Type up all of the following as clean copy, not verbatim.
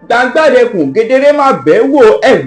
Gbangbadẹkùn kedere má bẹ́ẹ̀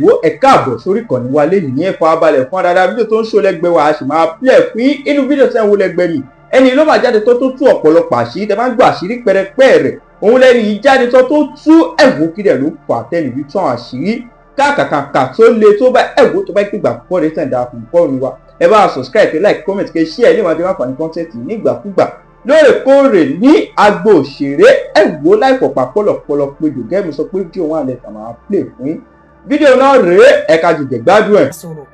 wò ẹ káàbọ̀ sórí ìkànnì wa lẹ́yìn ní ẹ̀fọ́ abalẹ̀ fún adáadáa fídíò tó ń ṣó lẹ́gbẹ̀ẹ́ wa a sì máa pílẹ̀ fún inú fídíò tẹ́ ń wo lẹ́gbẹ̀ẹ́ ni ẹni ló máa jáde tó tú ọ̀pọ̀lọpọ̀ àṣírí tẹ́ máa ń gbọ́ àṣírí pẹrẹpẹ rẹ̀ òun lẹ́ni yìí jáde tó tú ẹ̀wò kílẹ̀ ló fà tẹ́lifí tán àṣírí káàkàkàkà tó le tó bá ẹ̀wò tó bá gbígbà púpọ̀ rẹ̀ tẹ̀dá fún pọ́ọ̀nù wa ẹ bá subscribe like comment kẹ́ share ilé ìwádìí wà ní content nígbàkúgbà lóòrèkóòrè ní agbo òṣèré ẹ̀wò láìpọ̀ pàpọ̀lọpọ̀lọ péjò gẹ́gẹ́ sọ pé fídíò wọn àlẹ́ tàmà play fún fídíò náà rèé ẹ̀ka jìjẹ̀ gbádùn ẹ̀. sọ̀rọ̀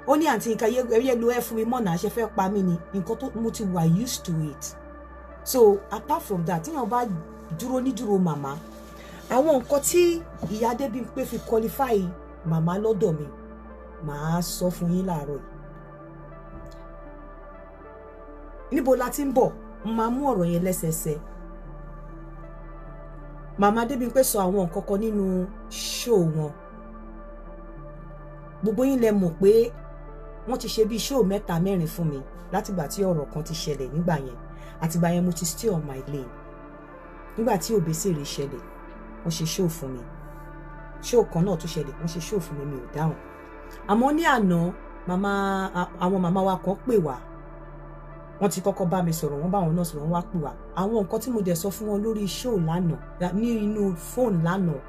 ó ní àǹtí nǹkan yẹ lo ẹ fún mi mọ́nà àṣẹ fẹ́ pa mí ni nǹkan tó mo ti wà used to it so apart from that tíyàn bá dúró ní dúró màmá àwọn nǹkan tí ìyá Adébímpé fi qualify màmá lọ́dọ̀ mi màá sọ fún yín láàárọ̀ yìí níbo la ti ń bọ̀ máa mú ọ̀rọ̀ yẹn lẹ́sẹẹsẹ màmá Adébímpé sọ àwọn nǹkan kan nínú show wọn gbogbo yín lẹ mọ̀ pé wọ́n ti ṣe bí show 3-4 fún mi látìgbà tí ọ̀rọ̀ kan ti ṣẹlẹ̀ nígbà yẹn àtìgbà yẹn mo ti stay on my lane nígbà tí Òbésèré ṣẹlẹ̀ wọ́n ṣe show fún mi show kan náà tún ṣẹlẹ̀ wọ́n ṣe show fún mi mi ò dáhùn àmọ́ ní àná àwọn màmá wa kan pè wá wọ́n ti kọ́kọ́ bá mi sọ̀rọ̀ wọ́n bá wọn náà sọ̀rọ̀ wọ́n wá pè wá àwọn nǹkan tí mo dẹ̀ sọ fún wọn lórí show lánàá ní inú fóònù lánàá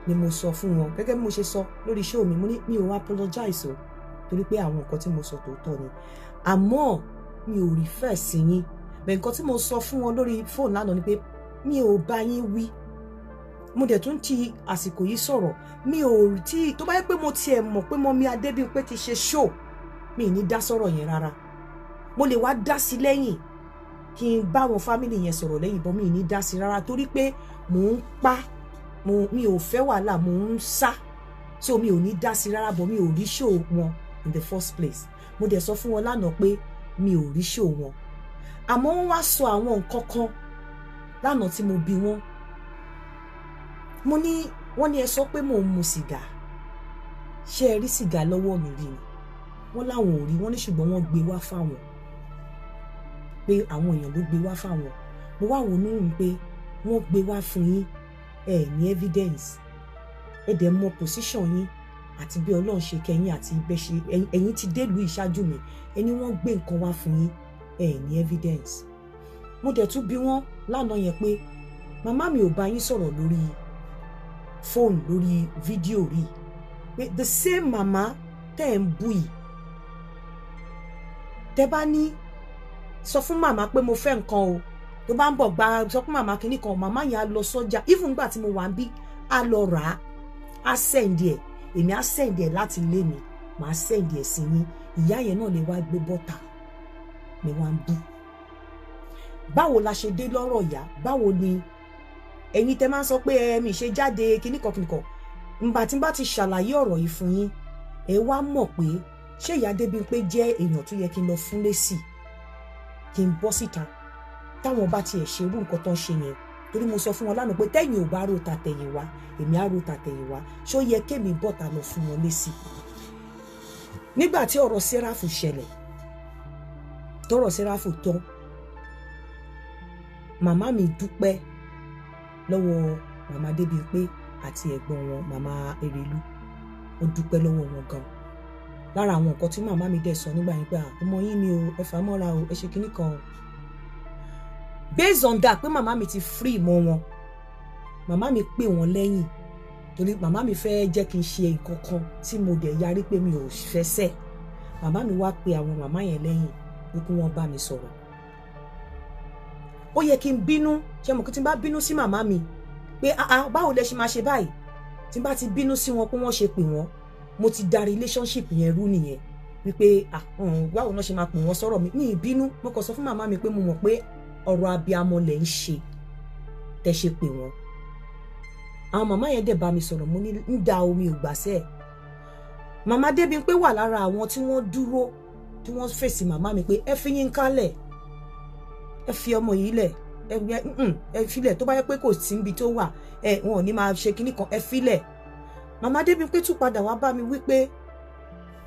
ni mo sọ fún wọn gẹ́gẹ́ bí mo ṣe sọ lórí show mi mo ní mi ò apologize o torí pé àwọn nǹkan tí mo sọ tòótọ́ ni àmọ́ mi ò refer sí yín bẹ́ẹ̀ nǹkan tí mo sọ fún wọn lórí fóònù lánàá ni pé mi ò bá yín wí mo dẹ̀ tún ti àsìkò yìí sọ̀rọ̀ mi ò tí tó bá yẹ pé mo tiẹ̀ mọ̀ pé Mọ́mì Adébímpé ti ṣe show mi ì ní dá sọ̀rọ̀ yẹn rárá mo lè wá dá sí lẹ́yìn kí n bá wọn fámìlì yẹn sọ̀rọ̀ lẹ́yìn bọ́ mi ì ní dá sí rárá torí pé mò ń pa mi ò fẹ́ wàhálà mò ń sá so mi ò ní dá sí rárá bọ́ mi ò rí show wọn in the first place mo dẹ̀ sọ fún wọn lánàá pé mi ò rí show wọn àmọ́ wọ́n wá sọ àwọn nǹkan kan lánàá tí mo bi wọ́n mo ní wọ́n ní ẹ sọ pé mò ń mu sìgá ṣé ẹ rí sìgá lọ́wọ́ mi rí ni wọ́n láwọn ò rí wọ́n ní ṣùgbọ́n wọ́n gbé wá fáwọn pé àwọn èèyàn ló gbé wá fáwọn mo wá wò nínú pé wọ́n gbé wá fún yín ẹ ní evidence ẹ dẹ̀ mọ position yín àti bí Ọlọ́run ṣe kẹ́yìn àti ibẹ̀ ṣe ẹ̀yin ti délùú ìṣáájú mi ẹni wọ́n gbé nǹkan wá fún yín ẹ ní evidence mo dẹ̀ tún bi wọ́n lánàá yẹn pé màmá mi ò bá yín sọ̀rọ̀ lórí fóònù lórí fídíò rí pé the same mama tẹ́ ń bú yìí tẹ́ bá ní sọ fún màmá pé mo fẹ́ nǹkan o tó bá ń bọ̀ gba sọ fún màmá kìíní kan màmá yẹn á lọ sọ́jà even gbà tí mo wà ń bí á lọ rà á sẹ́ǹdì ẹ̀ èmi á sẹ́ǹdì ẹ̀ láti ilé mi màá sẹ́ǹdì ẹ̀ sí yín ìyá yẹn náà lè wá gbé bọ́tà ni wọ́n ń bú báwo la ṣe dé lọ́rọ̀ ìyá báwo ni ẹ̀yin tẹ́ máa ń sọ pé ẹ̀mí ṣe jáde kíníkan ǹgbà tí n bá ti ṣàlàyé ọ̀rọ̀ yìí fún yín ẹ wá mọ̀ pé ṣé ìyá Adébímpé jẹ́ èèyàn tó yẹ kí n lọ fún lésì kí n bọ́ síta táwọn bá tiẹ̀ ṣe irú nǹkan tó ń ṣe yẹn torí mo sọ fún wọn lánàá pé tẹ́yìn ò bá rò tàtẹ̀yìn wá èmi á rò tàtẹ̀yìn wá ṣó yẹ kémi bọ́ta lọ fún wọn lésì nígbà tí ọ̀rọ̀ Sẹ́ráfù ṣẹlẹ̀ tọ́rọ̀ Sẹ́ráfù tán màmá mi dúpẹ́ lọ́wọ́ màmá Adébímpé àti ẹ̀gbọ́n wọn màmá Erelu ó dúpẹ́ lọ́wọ́ wọn gan lára àwọn nǹkan tí màmá mi dẹ̀ sọ nígbà yẹn pé ọmọ yín ni o ẹ fà mọ́ra o ẹ ṣe kinní kan o based on that pé màmá mi ti free mọ́ wọn màmá mi pè wọ́n lẹ́yìn torí màmá mi fẹ́ jẹ́ kí n ṣe nǹkan kan tí mo dẹ̀ yarí pé mi ò fẹ́ ṣe màmá mi wá pe àwọn màmá yẹn lẹ́yìn pé kí wọ́n bá mi sọ̀rọ̀ ó yẹ kí n bínú ṣe mọ̀ kí tí n bá bínú sí màmá mi pé báwo lẹ ṣe máa ṣe báyìí tí n bá ti bínú sí wọn pé wọ́n ṣe pè wọ́n mo ti da relationship yẹn rú nìyẹn wípé báwo náà ṣe máa pè wọ́n sọ̀rọ̀ mi ní ìbínú mo kàn sọ fún màmá mi pé mo mọ̀ pé ọ̀rọ̀ abiyamọ lẹ̀ ń ṣe tẹ́ ṣe pè wọ́n àwọn màmá yẹn dẹ̀ bá mi sọ̀rọ̀ mo ní ń da omi ò gbàṣẹ́ màmá Adébímpé wà lára àwọn tí wọ́n dúró tí wọ́n fèsì màmá mi pé ẹ fi yín kálẹ̀ ẹ fi ọmọ yìí lẹ̀ ẹ filẹ̀ tó bá yẹ pé kò sí níbi tó wà wọn ò ní máa ṣe kinní kan ẹ filẹ̀ màmá Adébímpé tún padà wá bá mi wípé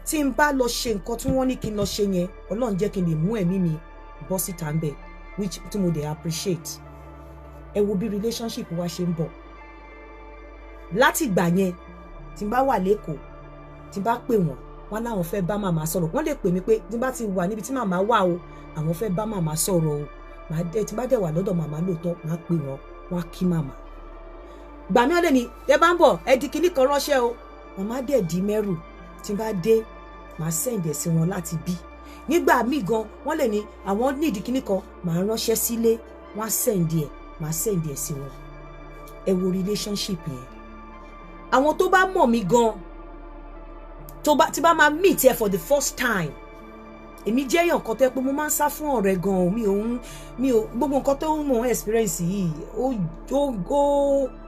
tí n bá lọ ṣe nǹkan tí wọ́n ní kí n lọ ṣe yẹn Ọlọ́run jẹ́ kí n lè mú ẹ̀mí mi bọ́ síta ń bẹ̀ which tí mo dey appreciate ẹ wo bí relationship wa ṣe ń bọ̀ láti ìgbà yẹn tí n bá wà lẹ́kọ̀ọ́ tí n bá pè wọ́n wọ́n láwọn fẹ́ bá màmá sọ̀rọ̀ wọ́n lè pè mí pé tí n bá ti wà níbi tí màmá wà o àwọn fẹ́ bá màmá sọ̀rọ̀ o tí n bá dẹ̀ wà lọ́dọ̀ màmá lóòótọ́ máa pè wọ́n wọ́n á kí màmá. gbà mí ọ̀lẹ́ ni ẹ bá ń bọ̀ ẹ di kinní kan ránṣẹ́ o màmá dẹ̀ di mẹ́rù tí n bá dé màá sẹ́ǹdẹ̀ sí wọn láti bí. nígbà míì gan wọ́n lè ní àwọn nídìí kinní kan màá ránṣẹ́ sílé wọ́n á sẹ́ǹdì ẹ̀ màá sẹ́ǹdì ẹ̀ sí wọn. ẹ wo relationship yẹn. àwọn tó bá mọ̀ mí gan tí bá máa meet ẹ for the first time èmi jẹ́ èèyàn kan tó yẹ pé mo máa ń sá fún ọ̀rẹ́ gan mi ò gbogbo nǹkan tó ń mọ̀ experience yìí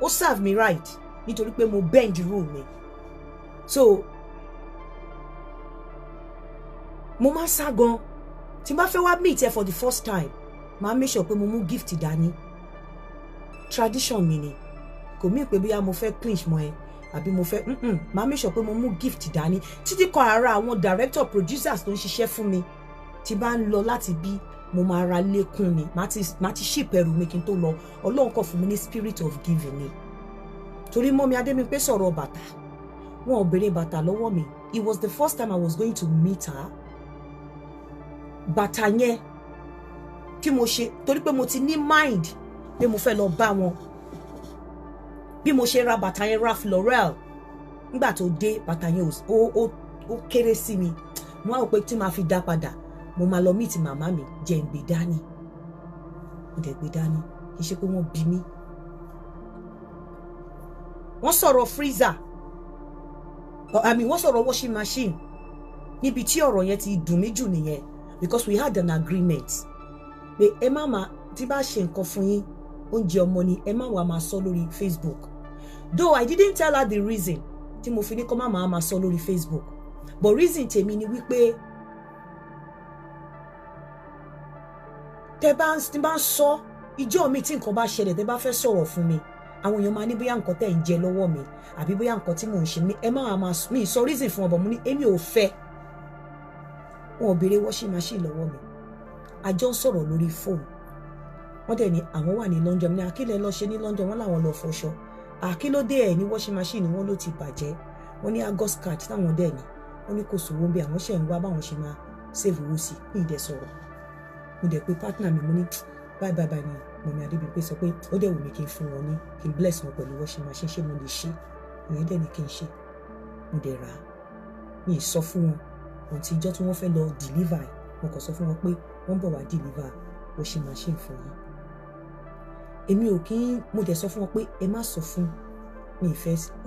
ó serve me right nítorí pé mo bend rule mi so mo máa ń sá gan tí n bá fẹ́ wá meet ẹ for the first time máa make sure pé mo mú gift dání tradition mi ni kò mí pé bóyá mo fẹ́ clinch mọ́ ẹ àbí mo fẹ́ máa make sure pé mo mú gift dání títí kan ara àwọn director producers tó ń ṣiṣẹ́ fún mi tí bá ń lọ láti bí mo máa ra lékún ni má ti ship ẹrù mi kí n tó lọ ọlọ́run kọ́ fún mi ní spirit of giving ni torí mọ́mi Adémípé sọ̀rọ̀ bàtà wọn ò béèrè bàtà lọ́wọ́ mi it was the first time I was going to meet her bàtà yẹn tí mo ṣe torí pé mo ti ní mind pé mo fẹ́ lọ bá wọn bí mo ṣe ra bàtà yẹn Ralph Lauren nígbà tó dé bàtà yẹn ó kéré sí mi mo wá rò pé tí màá fi dá padà mo máa lọ meet màmá mi jẹ́ ń gbé dání mo dẹ̀ gbé dání kì í ṣe pé wọ́n bí mi. wọ́n sọ̀rọ̀ freezer wọ́n sọ̀rọ̀ washing machine níbi tí ọ̀rọ̀ yẹn ti dùn mí jù nìyẹn because we had an agreement pé ẹ má máa tí bá ṣe nǹkan fún yín oúnjẹ ọmọ ni ẹ má wàá máa sọ lórí Facebook though I didn't tell her the reason tí mo fi ní kọ́ máa sọ lórí Facebook but reason tèmi ni wípé tẹ́ bá ń sọ ìjọ mi tí nǹkan bá ṣẹlẹ̀ tẹ́ bá fẹ́ sọ̀rọ̀ fún mi àwọn èèyàn máa ní bóyá nǹkan tẹ́ ń jẹ lọ́wọ́ mi àbí bóyá nǹkan tí mò ń ṣe ní ẹ má máa mi sọ reason fún ọbọ mo ní èmi ò fẹ́ wọn ò béèrè washing machine lọ́wọ́ mi a jọ ń sọ̀rọ̀ lórí fóònù wọ́n dẹ̀ ní àwọn wà ní London ní àkílẹ̀ lọ ṣe ní London wọ́n làwọn lọ fọṣọ àkílódé ẹ̀ ní washing machine wọ́n ló ti bàjẹ́ wọ́n ní August card táwọn dẹ̀ ní wọ́n ní kò sówó ń bẹ àwọn ṣẹ̀ ń wá báwọn ṣe máa save owó sí ní ìdẹ sọ̀rọ̀ mo dẹ̀ pé partner mi mo ní bye ni Mọ́mì Adébímpé sọ pé ó dẹ̀ wù mí kí n fún wọn ní kí n bless wọn pẹ̀lú washing machine ṣé mo lè ṣe ìyẹn dẹ̀ ní kí n ṣe mo dẹ̀ rà á mi ì sọ fún wọn ohun tí ìjọ tí wọ́n fẹ́ lọ deliver wọn kò sọ fún wọn pé wọ́n bọ̀ wá deliver washing machine fún yín èmi ò kí mo dẹ̀ sọ fún wọn pé ẹ má sọ fún mi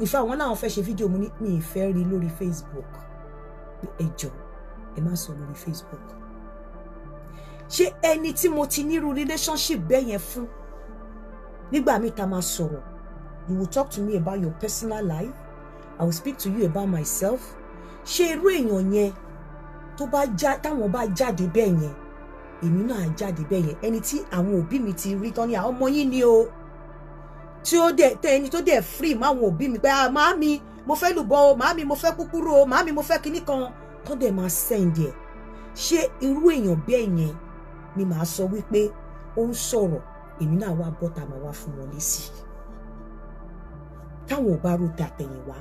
ìfẹ́ àwọn làwọn fẹ́ ṣe fídíò mo ní mi ìfẹ́ rí lórí Facebook ẹ jọ̀ọ́ ẹ má sọ lórí Facebook ṣé ẹni tí mo ti nírú relationship bẹ́ẹ̀ yẹn fún nígbà míì tá máa sọ̀rọ̀ you will talk to me about your personal life I will speak to you about myself ṣé irú èèyàn yẹn táwọn bá jáde bẹ́ẹ̀ yẹn èmi náà jáde bẹ́ẹ̀ yẹn ẹni tí àwọn òbí mi ti rí tán ní àwọn ọmọ yín ni o tí ó dẹ̀ tẹ ẹni tó dẹ̀ free máwọn òbí mi pé màámi mo fẹ́ lùbọ́ o màámi mo fẹ́ kúkúrú o màámi mo fẹ́ kinní kan tó dẹ̀ máa send ẹ̀ ṣé irú èèyàn bẹ́ẹ̀ yẹn ni màá sọ wípé ó ń sọ̀rọ̀ èmi náà wá bọ́ta máa wá fún wọn lésì táwọn ò bá ro tàtẹ̀yìnwá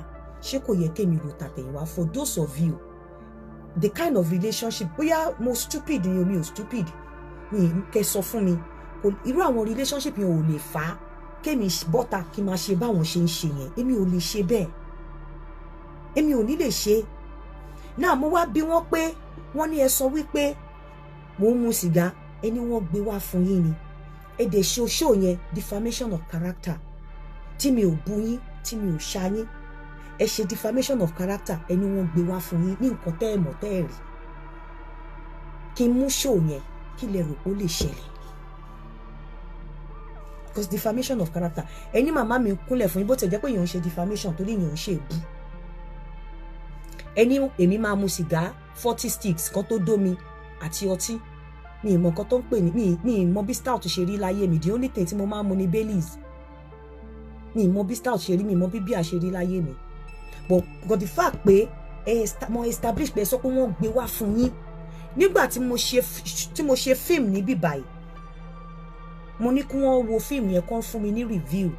ṣé kò yẹ kémi ro tàtẹ̀yìnwá for those of you the kind of relationship bóyá mo stupid ni omi ò stupid ni kẹ́ sọ fún mi irú àwọn relationship yẹn ò lè fà á kémi bọ́ta kí n máa ṣe báwọn ṣe ń ṣe yẹn èmi ò lè ṣe bẹ́ẹ̀ èmi ò ní lè ṣe náà mo wá bí wọ́n pé wọ́n ní ẹ sọ wípé mo ń mu sìgá ẹni wọ́n gbé wá fún yín ni èdè ṣoṣo yẹn defamation of character tí mi ò bú yín tí mi ò ṣá yín ẹ ṣe defamation of character ẹni wọ́n gbé wá fún yín ní nǹkan tẹ́ ẹ mọ̀ tẹ́ ẹ rí kí n mú ṣó yẹn kí lè rò ó lè ṣẹlẹ̀ because defamation of character ẹni màmá mi kúnlẹ̀ fún yín bó tẹ̀ jẹ́ pé èèyàn ń ṣe defamation torí èèyàn ń ṣe èbú ẹni èmi máa mu sìgá 40 sticks kan tó dómi àti ọtí mi ìmọ̀ nǹkan tó ń pè ní mi ìmọ̀ bí stout ṣe rí láyé mi the only thing tí mo máa ń mu ni Baileys mi ìmọ̀ bí stout ṣe rí mi ìmọ̀ bí bíà ṣe rí láyé mi but the fact pé mo establish pé ẹ sọ pé wọ́n gbé wá fún yín nígbà tí mo ṣe fíìmù níbí báyìí mo ní kí wọ́n wo fíìmù yẹn kán fún mi ní review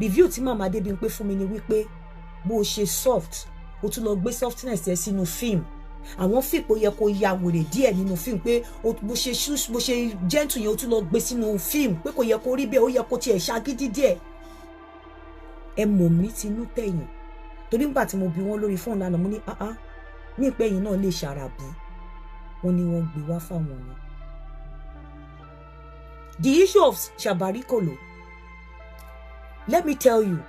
review tí màmá Adébímpé fún mi ni wípé bó ṣe soft o tún lọ gbé softness ẹ sínú film àwọn fíìpò yẹ kó ya wèrè díẹ̀ nínú film pé bó ṣe gentle yẹn o tún lọ gbé sínú film pé kò yẹ kó rí bẹ́ẹ̀ ó yẹ kó tiẹ̀ ṣagídí díẹ̀ ẹ mọ̀ mí tinú tẹ̀yìn torí nígbà tí mo bi wọ́n lórí fóònù lánàá mo ní ní ìpẹ́yìn náà lè ṣàràbù wọ́n ní wọ́n gbé wá fáwọn ni. The issue of Shabarikolo, let me tell you,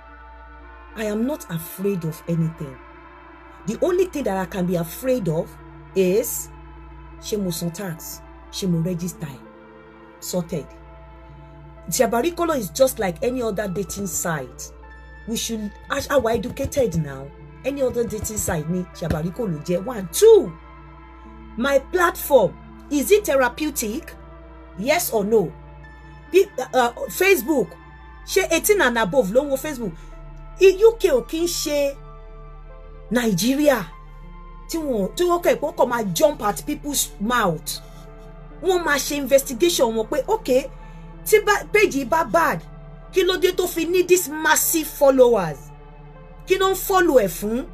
I am not afraid of anything. The only thing that I can be afraid of is ṣé mo san tax, ṣé mo register, sorted. Shabarikolo is just like any other dating site. We should, as we're educated now, any other dating site ni Shabarikolo jẹ́. 1, 2. My platform, is it therapeutic? Yes or no? Facebook, ṣé 18 and above ló ń wo Facebook? UK ò kí ń ṣe Nigeria tí wọ́n kọ̀ máa jump at people's mouth. Wọ́n máa ṣe investigation wọn pé okay tí page bá bad kí ló dé tó fi ní this massive followers kí ló ń follow ẹ̀ fún.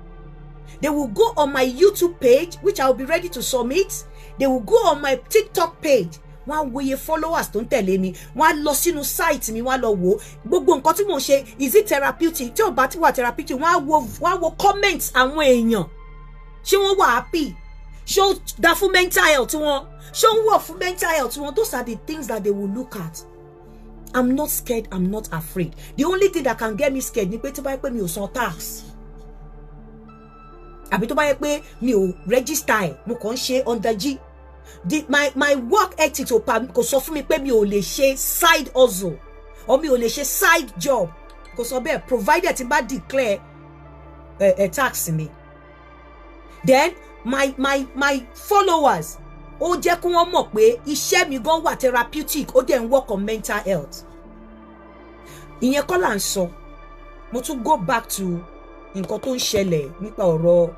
They will go on my YouTube page, which I will be ready to submit. They will go on my TikTok page. Wọ́n á wòye followers tó ń tẹ̀lé mi. Wọ́n á lọ sínú site mi, wọ́n á lọ wò. Gbogbo nǹkan tí mo ṣe, is it therapeutic? Tí ò bá ti wà therapeutic, wọ́n á wo comments àwọn èèyàn. Ṣé wọ́n wà happy? Ṣé ó dá fún mental health wọn? Ṣé ó wọ̀ fún mental health wọn? Those are the things that they will look at. I'm not scared, I'm not afraid. The only thing that can get me scared ni pé tí bá yẹ pé mi ò san tax. Àbí tó bá yẹ pé mi ò register ẹ̀, mo kàn ń ṣe under G. My work ethics kò sọ fún mi pé mi ò lè ṣe side hustle or mi ò lè ṣe side job. Kò sọ bẹ́ẹ̀, provided tí bá declare tax mi. Then my followers ó jẹ́ kí wọ́n mọ̀ pé iṣẹ́ mi gan wà therapeutic ó dẹ̀ ń work on mental health. Ìyẹn kọ́ là ń sọ. Mo tún go back to nǹkan tó ń ṣẹlẹ̀ nípa ọ̀rọ̀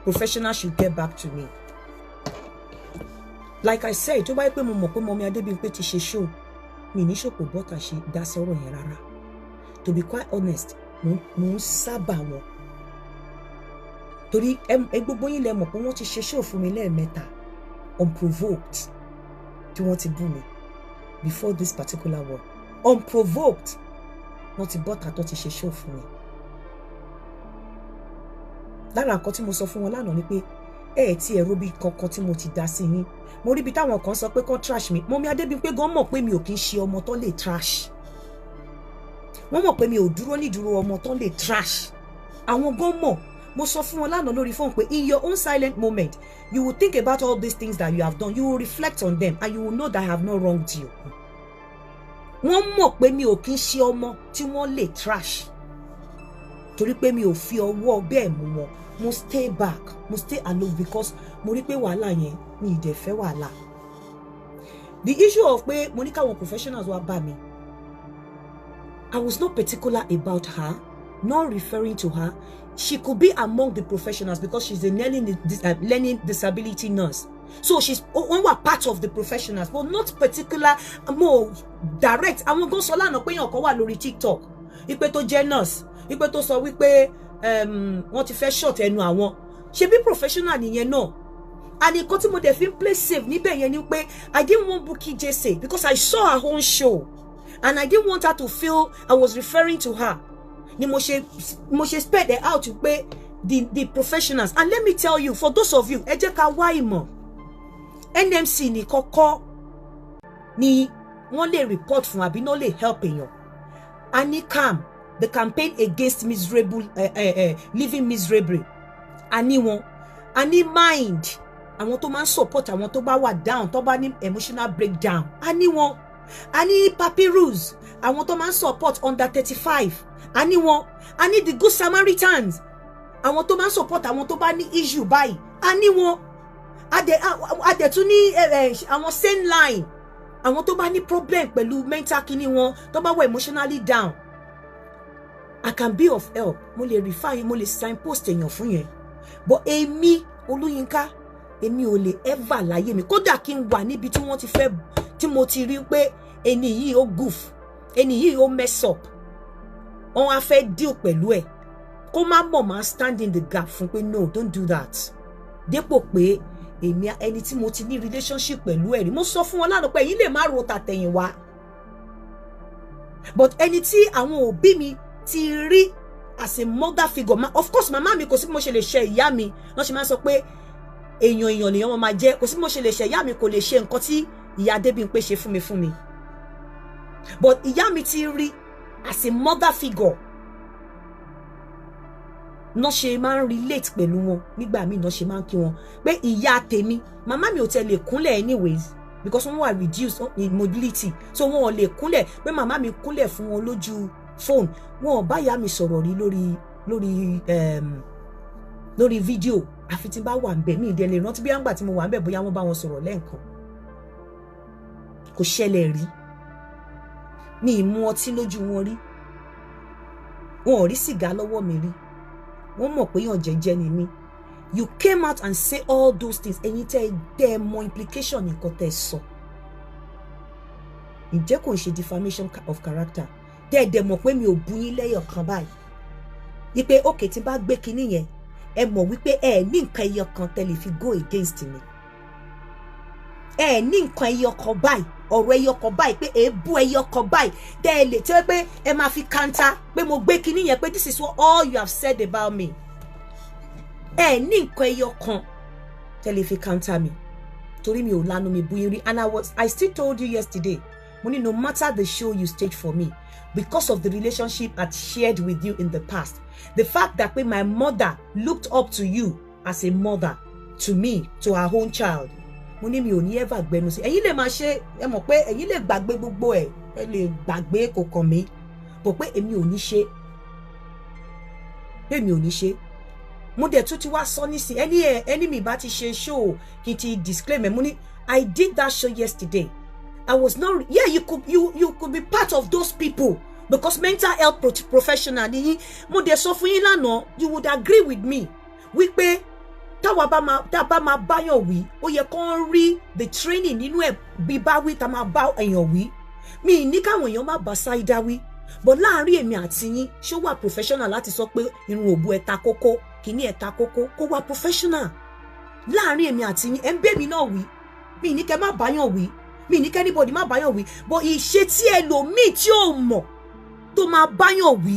professionals should get back to me. Like I said, tó bá yẹ pé mo mọ̀ pé Mọ́mì Adébímpé ti ṣe show mi ní ṣòpò bọ́tà ṣe dá sọ́rọ̀ yẹn rárá. To be quite honest, mo ń sábà wọn. Torí gbogbo yín lẹ mọ̀ pé wọ́n ti ṣe show fún mi lẹ́ẹ̀mẹ́ta unprovoked tí wọ́n ti bú mi before this particular one. Unprovoked wọ́n ti bọ́tà tó ti ṣe show fún mi. Lára nǹkan tí mo sọ fún wọn lánàá ni pé tí ẹ̀rọ bí kankan tí mo ti dá sí yín. Mo rí ibi táwọn kan sọ pé kán trash mi. Mọ́mì Adébímpé gan mọ̀ pé mi ò kí ń ṣe ọmọ tó lè trash. Wọ́n mọ̀ pé mi ò dúró nídúró ọmọ tó lè trash. Àwọn gan mọ̀. Mo sọ fún wọn lánàá lórí phone pé in your own silent moment you will think about all these things that you have done. You will reflect on them and you will know that I have not wronged you. Wọ́n mọ̀ pé mi ò kí ń ṣe ọmọ tí wọ́n lè trash. Torí pé mi ò fi ọwọ́ bẹ́ẹ̀ mú wọn. Mo stay back, mo stay alone because mo rí pé wàhálà yẹn mi ì dẹ̀ fẹ́ wàhálà. The issue of pé mo ní káwọn professionals wá bá mi. I was not particular about her, not referring to her. She could be among the professionals because she's a learning disability nurse. So she's part of the professionals, but not particular, more direct. Àwọn gan sọ lánàá pé èèyàn kan wà lórí TikTok. Ipe tó jẹ́ nurse, ipe tó sọ wípé wọ́n ti fẹ́ short ẹnu àwọn. Ṣé bí professional nìyẹn náà? And nǹkan tí mo dẹ̀ fi ń play safe níbẹ̀ yẹn ni pé I didn't want Bukky Jesse because I saw her own show and I didn't want her to feel I was referring to her. Ni mo ṣe spread it out pé the professionals. And let me tell you, for those of you, ẹ jẹ́ ká wá ìmọ̀. NMC ní kọ́kọ́ ni wọ́n lè report fún àbí no lè help èèyàn. A ní CAM, the campaign against miserable living miserably. A ní wọn. A ní Mind, àwọn tó máa ń support àwọn tó bá wà down, tó bá ní emotional breakdown. A ní wọn. A ní Papyrus, àwọn tó máa ń support under 35. A ní wọn. A ní the Good Samaritans, àwọn tó máa ń support àwọn tó bá ní issue báyìí. A ní wọn. A dẹ̀ tún ní àwọn same line, àwọn tó bá ní problem pẹ̀lú mental kini wọn, tó bá wà emotionally down. I can be of help. Mo lè refer yín, mo lè signpost èèyàn fún yẹn. But èmi Olúyinká, èmi ò lè ever láyé mi. Kódà kí n wà níbi tí wọ́n ti fẹ́, tí mo ti rí pé ẹni yìí ó goof, ẹni yìí ó mess up. wọ́n á fẹ́ deal pẹ̀lú ẹ̀ kó má mọ̀ máa stand in the gap fún pé no don't do that dépò pé èmi ẹni tí mo ti ní relationship pẹ̀lú ẹ̀ rí mo sọ fún wọn lánàá pé èyí lè má ro tàtẹ̀yìn wá but ẹni tí àwọn òbí mi ti rí as a mother figure of course màmá mi kò sí bí mo ṣe lè ṣe ìyá mi wọ́n ṣe máa sọ pé èèyàn lèèyàn wọn máa jẹ́ kò sí bí mo ṣe lè ṣe ìyá mi kò lè ṣe nǹkan tí ìyá Adébímpé ṣe fún mi but ìyá mi ti rí as a mother figure náà ṣe máa ń relate pẹ̀lú wọn nígbà míì náà ṣe máa ń kí wọn pé ìyá tèmi màmá mi ò tẹ̀ lè kúnlẹ̀ anyways because wọ́n wà reduced in mobility so wọn ò lè kúnlẹ̀ pé màmá mi kúnlẹ̀ fún wọn lójú phone wọn ò bá ìyá mi sọ̀rọ̀ rí lórí fídíò àfi tí n bá wà ń bẹ̀ mí ìdẹ́lẹ̀ rántí bí àǹgbà tí mo wà ń bẹ̀ bóyá wọ́n bá wọn sọ̀rọ̀ lẹ́ẹ̀kan kò ṣẹlẹ̀ rí mi ì mu ọtí lójú wọn rí wọn ò rí sìgá lọ́wọ́ mi rí wọ́n mọ̀ pé yàn jẹ́jẹ́ ni mí you came out and say all those things ẹ̀yin tẹ́ ẹ mọ implication nǹkan tẹ́ ẹ sọ ǹjẹ́ kò ń ṣe defamation of character tẹ́ ẹ dẹ̀ mọ̀ pé mi ò bu yín lẹ́yọ̀ kan báyìí wípé okay tí bá gbé kinní yẹn ẹ mọ̀ wípé ẹ ní nǹkan ẹyọ kan tẹ́ lè fi go against mi ẹ ní nǹkan ẹyọ kan báyìí ọ̀rọ̀ ẹyọ kan báyìí pé èébú ẹyọ kan báyìí tẹ́ ẹ lè tẹ́ pé ẹ máa fi counter pé mo gbé kinní yẹn pé this is what all you have said about me ẹ ní nǹkan ẹyọ kan tẹ́ lè fi counter mi torí mi ò lanu mi bú yín rí and I still told you yesterday mo ní no matter the show you stage for me because of the relationship I shared with you in the past the fact that my mother looked up to you as a mother to me to her own child mo ní mi ò ní ever gbẹnu sí ẹ̀yin lè máa ṣe ẹ mọ̀ pé ẹ̀yin lè gbàgbé gbogbo ẹ̀ ẹ lè gbàgbé kò kàn mí bò pé èmi ò ní ṣe èmi ò ní ṣe mo dẹ̀ tún ti wá sọ nísìn ẹni mi bá ti ṣe show kí n ti disclaimer mo ní I did that show yesterday I was not you could be part of those people because mental health professional ni yín mo dẹ̀ sọ fún yín lánàá you would agree with me wípé táwa bá máa báyàn wí ó yẹ kó rí the training nínú ẹ̀ bí bá wí tá máa bá èèyàn wí mi ní káwọn èèyàn má bá ṣáídá wí but láàárín èmi àti yín ṣó wà professional láti sọ pé irun òbú ẹ̀ ta kókó kìíní ẹ̀ ta kókó kó wà professional láàárín èmi àti yín ẹ̀ ń bẹ́ mi náà wí mi ní kẹ́ má báyàn wí mi ní kẹ́ anybody má báyàn wí but ìṣe tí ẹlòmíì tí ò mọ̀ tó máa báyàn wí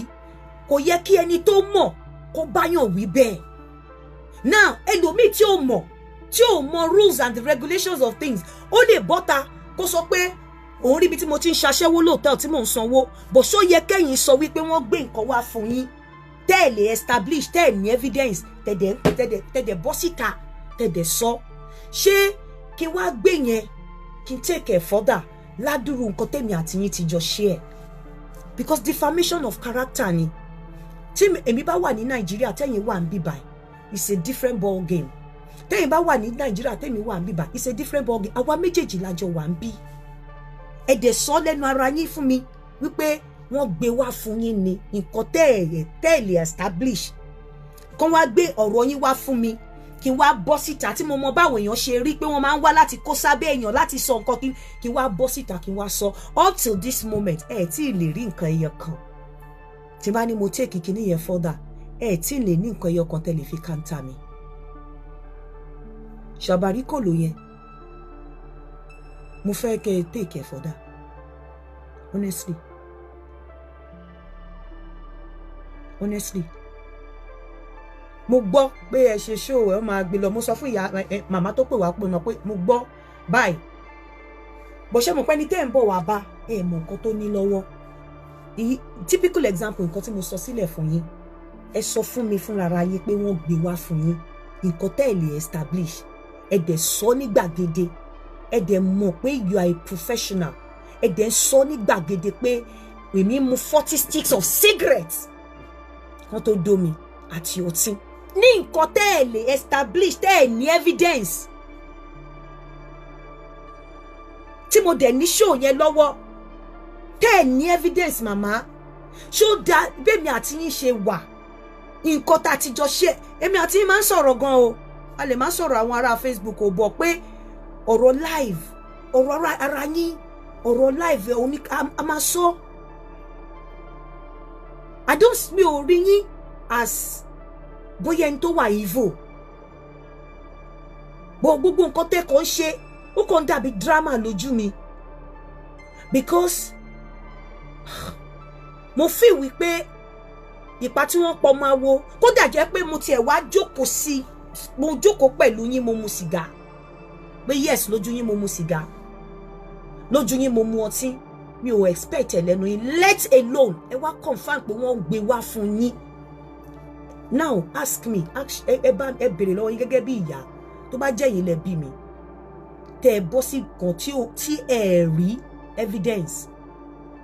kò yẹ kí ẹni tó mọ̀ kó báyàn wí bẹ́ẹ̀ now ẹlòmíì tí ò mọ̀ rules and the regulations of things ó lè bọ́ta kó sọ pé òun ríbi tí mo ti ń ṣaṣẹ́wó lóòótọ́ tí mò ń sanwó bó ṣó yẹ kẹ́yìn sọ wípé wọ́n gbé nǹkan wá fún yín tẹ́ ẹ̀ lè establish tẹ́ ẹ̀ ní evidence tẹ̀dẹ̀ bọ́ síta tẹ̀dẹ̀ sọ ṣé kí n wá gbé yẹn kí n take it further ládùúrú nǹkan tèmi àti yín ti jọ share because defamation of character ni tí èmi bá wà ní Nàìjíríà tẹ́yìn wà ń bí báyìí it's a different ball game tẹ́yìn bá wà ní Nàìjíríà tẹ́mi wà ń bí báyìí it's a different ball game àwa méjèèjì lájọ wà ń bí ẹ dẹ̀ sọ lẹ́nu ara yín fún mi wípé wọ́n gbé wá fún yín ni nǹkan tẹ́ẹ̀lì establish kán wá gbé ọ̀rọ̀ yín wá fún mi kí n wá bọ́ síta tí mo mọ báwọn èèyàn ṣe rí pé wọ́n máa ń wá láti kó sábẹ́ èèyàn láti sọ nǹkan kí n wá bọ́ síta kí n wá sọ up till this moment tí ì lè rí nǹkan ẹyọ kan tí bá ní mo take kíní yẹn further tí ì lè ní nǹkan ẹyọ kan tẹ́lẹ̀ fi counter mi ṣàbárí kò ló yẹn mo fẹ́ kẹ́ ẹ take further honestly mo gbọ́ pé ẹ ṣe show ẹ máa gbé lọ mo sọ fún ìyá màmá tó pè wá pé náà pé mo gbọ́ báyìí bó ṣe mo pẹ́ ní tẹ́ ń bọ̀ wá bá ẹ mọ̀ nǹkan tó ní lọ́wọ́ typical example nǹkan tí mo sọ sílẹ̀ fún yín ẹ sọ fún mi fúnra ara yín pé wọ́n gbé wá fún yín nǹkan tẹ́ ẹ lè establish ẹ dẹ̀ sọ ní gbàgede ẹ dẹ̀ mọ̀ pé you are a professional ẹ dẹ̀ sọ ní gbàgede pé èmi mu 40 sticks of cigarettes kan tó domi àti ọtí ní nǹkan tẹ́ ẹ lè establish tẹ́ ẹ ní evidence tí mo dẹ̀ ní show yẹn lọ́wọ́ tẹ́ ẹ ní evidence màmá ṣó da bẹ́ẹ̀mi àti yín ṣe wà nǹkan tá a ti jọ ṣe èmi àti yín máa ń sọ̀rọ̀ gan o a lè máa sọ̀rọ̀ àwọn ará Facebook ò bọ̀ pé ọ̀rọ̀ live ọ̀rọ̀ ara yín ọ̀rọ̀ live òní a máa sọ mi ò rí yín as bóyá ẹni tó wà evil. Gbogbo nǹkan tẹ́ kàn ṣe ó kàn dàbí drama lójú mi, because mo feel wípé ìpa tí wọ́n pọ̀ máa wo kódà jẹ́ pé mo tiẹ̀ wá jókòó sí, mo jókòó pẹ̀lú yín, mo mu sìgá, pé yes lójú yín mo mu sìgá, lójú yín mo mu ọtí, mi ò expect ẹ lẹ́nu yín, let alone ẹ wá confirm pé wọ́n gbé wá fún yín. Now ask me, ẹ bèrè lọ́wọ́ yín gẹ́gẹ́ bí ìyá tó bá jẹ́ yín lẹ bí mi, tẹ́ ẹ bọ́ sí kan tí ẹ rí evidence,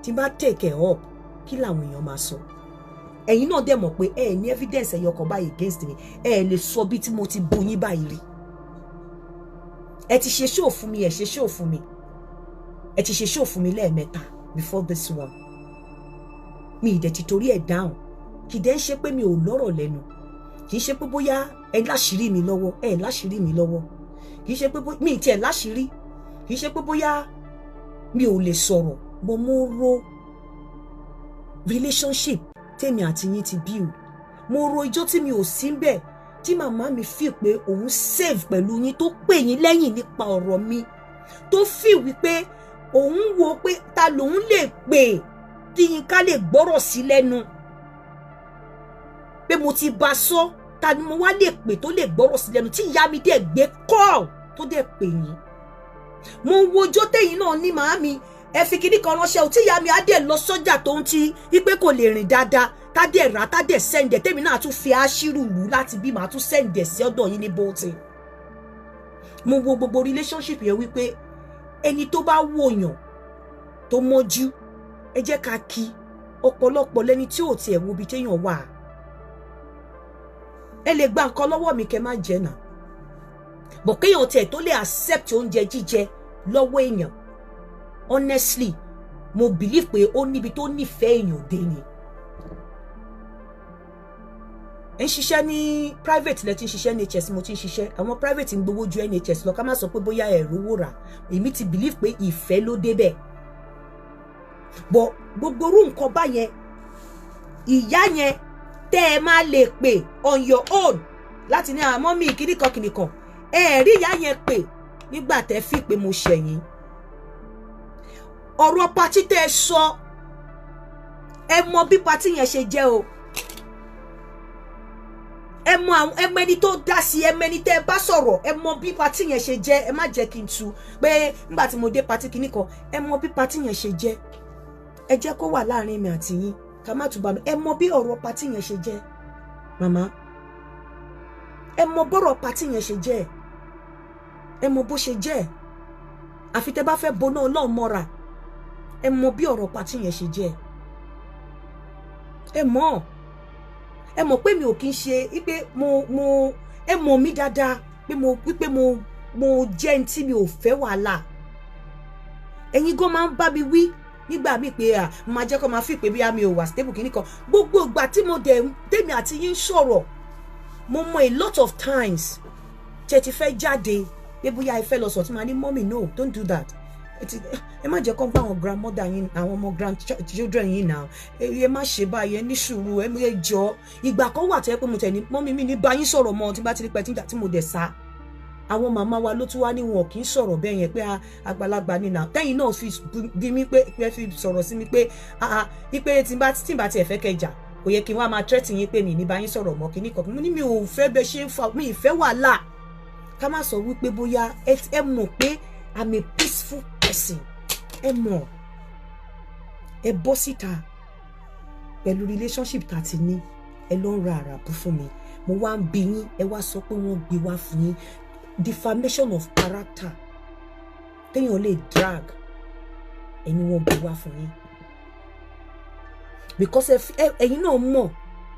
tí bá take ẹ up, kí làwọn èèyàn máa sọ? Ẹ̀yin náà dẹ̀ mọ̀ pé ẹ ní evidence ẹ̀yọ kan báyìí against me, ẹ lè sọ bí tí mo ti bu yín báyìí rí. Ẹ ti ṣe show fún mi, ẹ ṣe show fún mi, ẹ ti ṣe show fún mi lẹ́ẹ̀mẹ́ta before this one. Mi ìdẹ̀ ti torí ẹ̀ down, kì í dẹ̀ ń ṣe pé mi ò lọ́rọ̀ lẹ́nu, kì í ṣe pé bóyá ẹ láṣìírí mi lọ́wọ́, ẹ láṣìírí mi lọ́wọ́, kì í ṣe pé mi ì tiẹ̀ láṣìírí, kì í ṣe pé bóyá mi ò lè sọ̀rọ̀, mo ro relationship tèmi àti yín ti build, mo ro ijó tí mi ò sí ń bẹ̀, tí màmá mi feel pé òun save pẹ̀lú yín, tó pè yín lẹ́yìn nípa ọ̀rọ̀ mi, tó feel wípé òun wo pé ta lòun lè pè tí Yínká lè gbọ́rọ̀ sí lẹ́nu, pé mo ti bá sọ, ta ni mo wá lè pè tó lè gbọ́rọ̀ sí lẹ́nu, tí ìyá mi dẹ̀ gbé call tó dẹ̀ pè yín. Mo wo ọjọ́ tẹ̀yìn náà ní màámi, ẹ fi kíní kan ránṣẹ́ o, tí ìyá mi á dẹ̀ lọ sọ́jà tó ń ti wípé kò lè rìn dáadáa, tá dẹ̀ rà, tá dẹ̀ sẹ́ǹdẹ̀, tèmi náà tún fi aṣírù lù láti bí màá tún sẹ́ǹdẹ̀ sí ọ̀dọ̀ yín ní Bolton. Mo wo gbogbo relationship yẹn wípé ẹni tó bá wòyàn tó mọ́jú, ẹ jẹ́ ká kí, ọ̀pọ̀lọpọ̀ lẹ́ni tí ò tiẹ̀ wo ibi téèyàn wà. Ẹ lè gba nǹkan lọ́wọ́ mi kẹ́ má jẹ náà, bọ̀ kéèyàn tiẹ̀ tó lè accept oúnjẹ jíjẹ lọ́wọ́ èèyàn, honestly mo believe pé ó níbi tó nífẹ̀ẹ́ èèyàn dé ni. Ẹ ń ṣiṣẹ́ ní private, lẹ ti ń ṣiṣẹ́ ní NHS, mo ti ń ṣiṣẹ́, àwọn private ń gbowó ju NHS lọ, ká má sọ pé bóyá ẹ̀rọ owó rà, èmi ti believe pé ìfẹ́ ló débẹ̀. Bọ̀ gbogbo orú nǹkan báyẹn, ìyá yẹn tẹ́ ẹ máa lè pè on your own láti ní àmọ́ mi kìnnìkan, ẹ rí ìyá yẹn pè nígbà tẹ́ fi pé mo ṣẹ̀yìn. Ọ̀rọ̀ patí tẹ́ ẹ sọ, ẹ mọ bí patí yẹn ṣe jẹ́ o, ẹ mọ ẹni tó dá sí, ẹ mọ ẹni tẹ́ ẹ bá sọ̀rọ̀, ẹ mọ bí patí yẹn ṣe jẹ́, ẹ má jẹ́ kí n tú pé nígbà tí mo dé patí kìnnìkan, ẹ mọ bí patí yẹn ṣe jẹ́, ẹ jẹ́ kó wà láàrin mi àti yín, ká má túbà mi, ẹ mọ bí ọ̀rọ̀ patí yẹn ṣe jẹ́ màmá, ẹ mọ bọ́rọ̀ patí yẹn ṣe jẹ́, ẹ mọ bó ṣe jẹ́, àfi tẹ́ bá fẹ́ boná Ọlọ́run mọ́ra, ẹ mọ bí ọ̀rọ̀ patí yẹn ṣe jẹ́, ẹ mọ̀ pé mi ò kí ń ṣe wípé ẹ mọ̀ mí dáadáa pé mo jẹ́ ẹni tí mi ò fẹ́ wàhálà. Ẹ̀yin gan máa ń bá mi wí nígbà míì pé máa jẹ́ kó máa fi pé bí mi ò wà stable kìíní kan, gbogbo ìgbà tí mo tèmi àti yín sọ̀rọ̀, mo mọ a lot of times tẹ́ ti fẹ́ jáde pé bóyá ẹ fẹ́ lọ sọ tí màá ní mommy no don't do that, ẹ má jẹ́ kó bá àwọn grandmother yín, àwọn ọmọ grandchildren yín náà, ẹ má ṣe báyìí, ẹ ní sùúrù, ẹ jọ. Ìgbà kan wà tẹ́ pé mo tẹ̀ ní mommy mi ní bá yín sọ̀rọ̀ mọ́ tí bá ti rí pẹ́ tí mo dẹ̀ sá. Àwọn màmá wa ló tún wá ní wọn kì í sọ̀rọ̀ bẹ́ẹ̀ yẹn pé àgbàlagbà ni náà, tẹ́yìn náà fi bí mi pé ẹ fi sọ̀rọ̀ sí mi pé ipe tí n bá tiẹ̀ fẹ́ kẹjà kò yẹ kí n wá máa threaten yín pé mi ní bá yín sọ̀rọ̀ mọ́ kíní kan, mo ní mi ò fẹ́ bẹ́ẹ̀ ṣe ń fa, mi ì fẹ́ wàhálà. Ká má sọ wípé bóyá ẹ mọ̀ pé I'm a peaceful person, ẹ mọ̀, ẹ bọ́ síta pẹ̀lú relationship tá ti ní, ẹ lọ ń ra àràbù fún mi, mo wá ń bi yín, ẹ wá sọ pé wọ́n gbé wá fún yín, defamation of character téèyàn lè drag, ẹni wọ́n gbé wá fún yín, because ẹ̀yin náà mo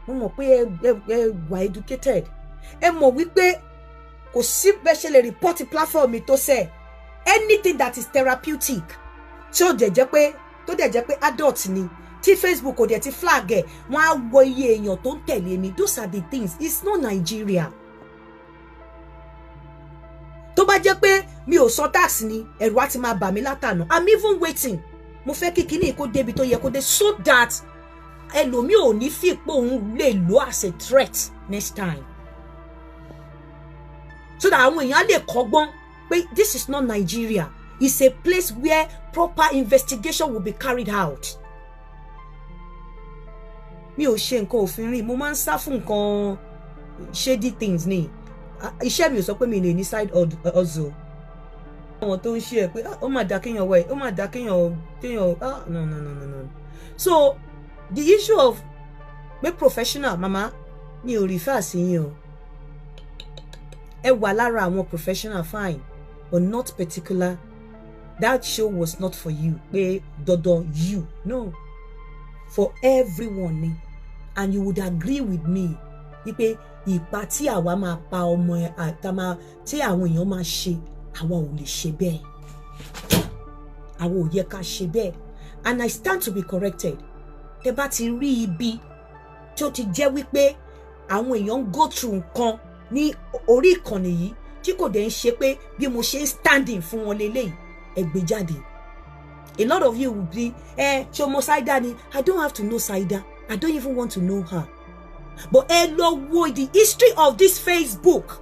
mọ̀ pé ẹ wà educated, ẹ mọ̀ wípé kò sí bẹ́ẹ̀ ṣe lè report platform mi tó sẹ́ anything that is therapeutic tí ó dẹ̀ jẹ́ pé adult ni, tí Facebook kò dẹ̀ ti flag ẹ̀, wọ́n á wọ iye èèyàn tó ń tẹ̀lé mi, those are the things, it's not Nigeria. Tó bá jẹ́ pé mi ò sọ tax ni, ẹ̀rù á ti máa bà mí látànà, I'm even waiting, mo fẹ́ kí kíní kó débi tó yẹ kó dé, so that ẹlòmíì ò ní fi pé òun lè lo as a threat next time so that àwọn èèyàn lè kọ́gbọ́n pé this is not Nigeria, it's a place where proper investigation will be carried out. Mi ò ṣe nǹkan òfin rí, mo máa ń sá fún nǹkan shady things ni. Iṣẹ́ mi ò sọ pé mi lè ní side hustle. Àwọn tó ń ṣe ẹ̀ pé ó mà dá kéèyàn wẹ̀, ó mà dá kéèyàn no. So the issue of be professional, mama, mi ò refer sí yín o. Ẹ wà lára àwọn professional fine, but not particular. That show was not for you. Pé dandan you. No. For everyone ni. And you would agree with me. Ipe ìpa tí àwa máa pa ọmọ àtàmà tí àwọn èèyàn máa ṣe, àwa ò lè ṣe bẹ́ẹ̀. Àwa ò yẹ ká ṣe bẹ́ẹ̀. And I stand to be corrected. Tẹ́ bá ti rí ibi tí ó ti jẹ́ wípé àwọn èèyàn go through nǹkan ní orí ìkànnì yìí tí kò dẹ̀ ń ṣe pé bí mo ṣe ń standing fún wọn lélẹ́yìí, ẹ gbé jáde. A lot of you will be, ṣé mo Saida ni? I don't have to know Saida. I don't even want to know her. But ẹ lọ wo the history of this Facebook.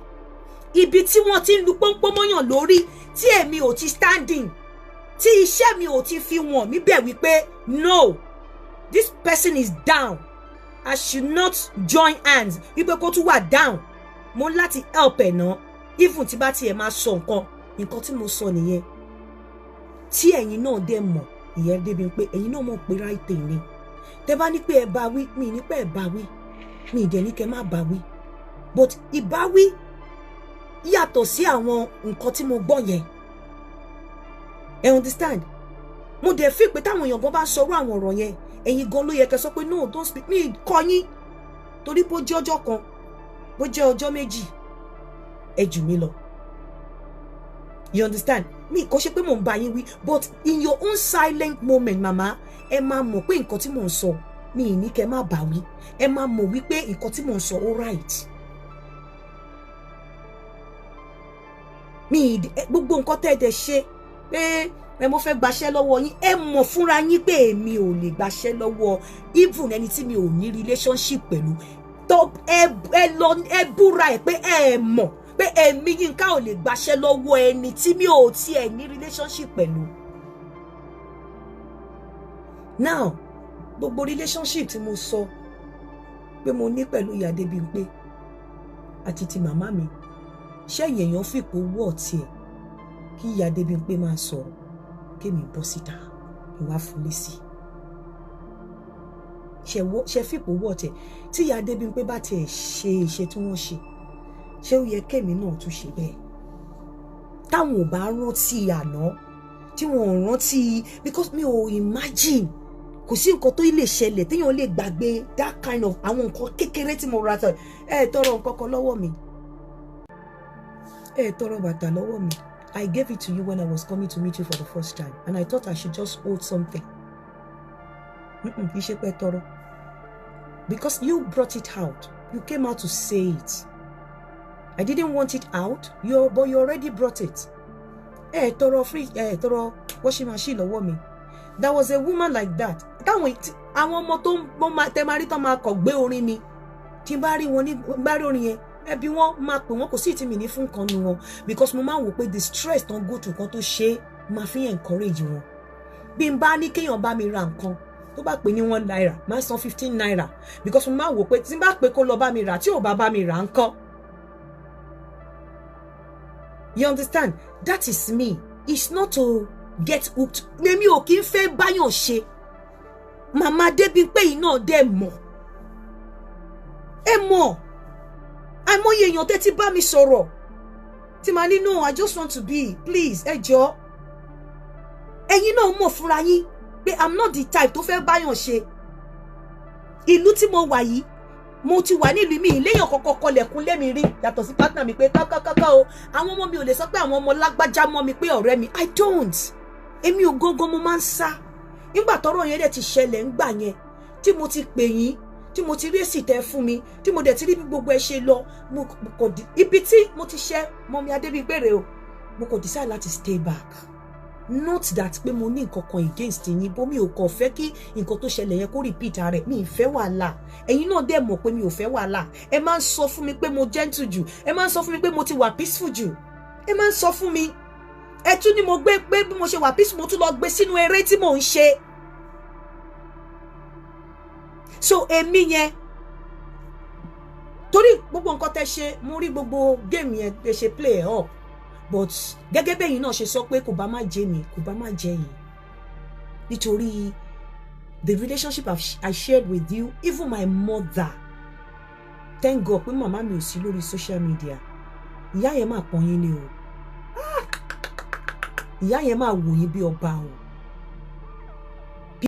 Ibi tí wọ́n ti ń lu pọ́npọ́nmọ́yàn lórí tí èmi ò ti standing. Tí iṣẹ́ mi ò ti fi wọ̀n mi bẹ̀ wípé no, this person is down. I should not join hands. Wípé kó tún wà down. Mo láti help ẹ̀ náà. Even tí bá tiẹ̀ máa sọ nǹkan tí mo sọ nìyẹn. Tí ẹ̀yin náà dẹ̀ mọ̀, ìyẹn débi pé ẹ̀yin náà mọ̀ pé right thing ni. Tẹ́ bá ní pé ẹ bá wí, mi ní pé ẹ bá wí. Mi dẹ̀ ní kẹ́ má bá wí. But ìbáwí yàtọ̀ sí àwọn nǹkan tí mo gbọ́ yẹn. Ẹ understand? Mo dẹ̀ fi pé táwọn èèyàn gan bá sọ̀rọ̀ àwọn ọ̀rọ̀ yẹn, ẹ̀yin gan ló yẹ kẹ́ sọ pé no, don't speak. Mi kọ́ yín. Torí bó jẹ́ ọjọ́ kan, bó jẹ́ ọjọ́ méjì, ẹ jù mí lọ. You understand? Mi kò ṣe pé mò ń bá yín wí, but in your own silent moment, mama, ẹ máa mọ̀ pé nǹkan tí mò ń sọ, mi ní kẹ́ má bá wí. Ẹ máa mọ̀ wípé nǹkan tí mò ń sọ all right. Mi gbogbo nǹkan tẹ́ ẹ dẹ̀ ṣe pé ẹ mo fẹ́ gbaṣẹ́ lọ́wọ́ yín, ẹ mọ̀ fúnra yín pé èmi ò lè gbaṣẹ́ lọ́wọ́ even ẹni tí mi ò ní relationship pẹ̀lú. Tó ẹ búra ẹ pé ẹ mọ̀ pé èmi Yínká ò lè gbaṣẹ́ lọ́wọ́ ẹni tí mi ò tiẹ̀ ní relationship pẹ̀lú. Now, gbogbo relationship tí mo sọ pé mo ní pẹ̀lú Ìyá Adébímpé àti ti màmá mi, ṣẹ́yìn èèyàn fìpò wọ́ tiẹ̀ kí Ìyá Adébímpé máa sọ̀rọ̀ kémi bọ́ síta ìwà fún lésì. Ṣe fìpò wọ́ tiẹ̀ tí Ìyá Adébímpé bá tiẹ̀ ṣe iṣẹ́ tí wọ́n ṣe, ṣé ó yẹ kémi náà tún ṣe bẹ́ẹ̀? Táwọn ò bá rántí àná, tí wọn ò rántí, because mi ò imagine kò sí nǹkan tó lè ṣẹlẹ̀ téèyàn lè gbàgbé that kind of àwọn nǹkan kékeré tí mo ra tọ̀. Ẹ tọrọ nǹkan kan lọ́wọ́ mi. Ẹ tọrọ bàtà lọ́wọ́ mi. I gave it to you when I was coming to meet you for the first time, and I thought I should just hold something. Iṣẹ́ pẹ́ tọrọ. Because you brought it out. You came out to say it. I didn't want it out, but you already brought it. Tọrọ washing machine lọ́wọ́ mi. There was a woman like that. Àwọn ọmọ tó tẹ́ máa rí tán máa kọ̀ gbé orin mi. Tí n bá rí orin yẹn, ẹbí wọn máa pè wọ́n, kò sí ìtì mi ní fún nǹkan nu wọn. Because mo máa wò pé the stress tán go through kan tó ṣe máa fi encourage wọn. Bí n bá ní kéèyàn bá mi ra nǹkan, tó bá pè ní £1, máa san £15. Because mo máa wò pé tí n bá pè kó lọ bá mi rà, tí ò bá mi rà ńkọ́. You understand? That is me. It's not to get hooked. Mèmi ò kí ń fẹ́ báyàn ṣe. Màmá Adébímpé yìí náà dẹ̀ mọ̀. Ẹ mọ̀. Àìmọye èèyàn tẹ́ ti bá mi sọ̀rọ̀. Tí màá ní no, I just want to be. Please, ẹ jọ̀ọ́. Ẹ̀yin náà mọ̀ fúnra yín pé I'm not the type tó fẹ́ báyàn ṣe. Ìlú tí mo wà yìí, mo ti wà nílùú mi léèyàn kọ́kọ́ kọlẹ̀kùn lémi rí yàtọ̀ sí partner mi pé kákákáká o. Àwọn ọmọ mi ò lè sọ pé àwọn ọmọ lágbájá mọ́ mi pé ọ̀rẹ́ mi. I don't. Èmi ò gógó mo máa ń sá. Nígbà tọ́rọ̀ yẹn dẹ̀ ti ṣẹlẹ̀ ńgbà yẹn tí mo ti pè yín, tí mo ti rí èsì tẹ́ fún mi, tí mo dẹ̀ ti rí bí gbogbo ẹ ṣe lọ, mo kò ibi tí mo ti ṣe Mọ́mì Adébímpé rè o, mo kò decide láti stay back. not that pé mo ní nǹkan kan against yín bó mi ò kàn fẹ́ kí nǹkan tó ṣẹlẹ̀ yẹn kó repeat ara ẹ̀ mi ì fẹ́ wàhálà ẹ̀yin náà dẹ̀ mọ̀ pé mi ò fẹ́ wàhálà ẹ máa ń sọ fún mi pé mo gentle jù ẹ máa ń sọ fún mi pé mo ti wà peaceful jù ẹ máa ń sọ fún mi ẹ tún ní mo gbé pé bí mo ṣe wà peaceful mo tún lọ gbé sínú eré tí mò ń ṣe so èmi yẹn torí gbogbo nǹkan tẹ́ ṣe mo rí gbogbo game yẹn tẹ́ ṣe play ẹ̀ up but gẹ́gẹ́ bẹ́yìn náà ṣe sọ pé kò bá má jẹ́ mi kò bá má jẹ́ yìí nítorí the relationship I shared with you even my mother thank God pé màmá mi ò sí lórí social media ìyá yẹn máa pọ́n yín lé o ìyá yẹn máa wò yín bí ọba o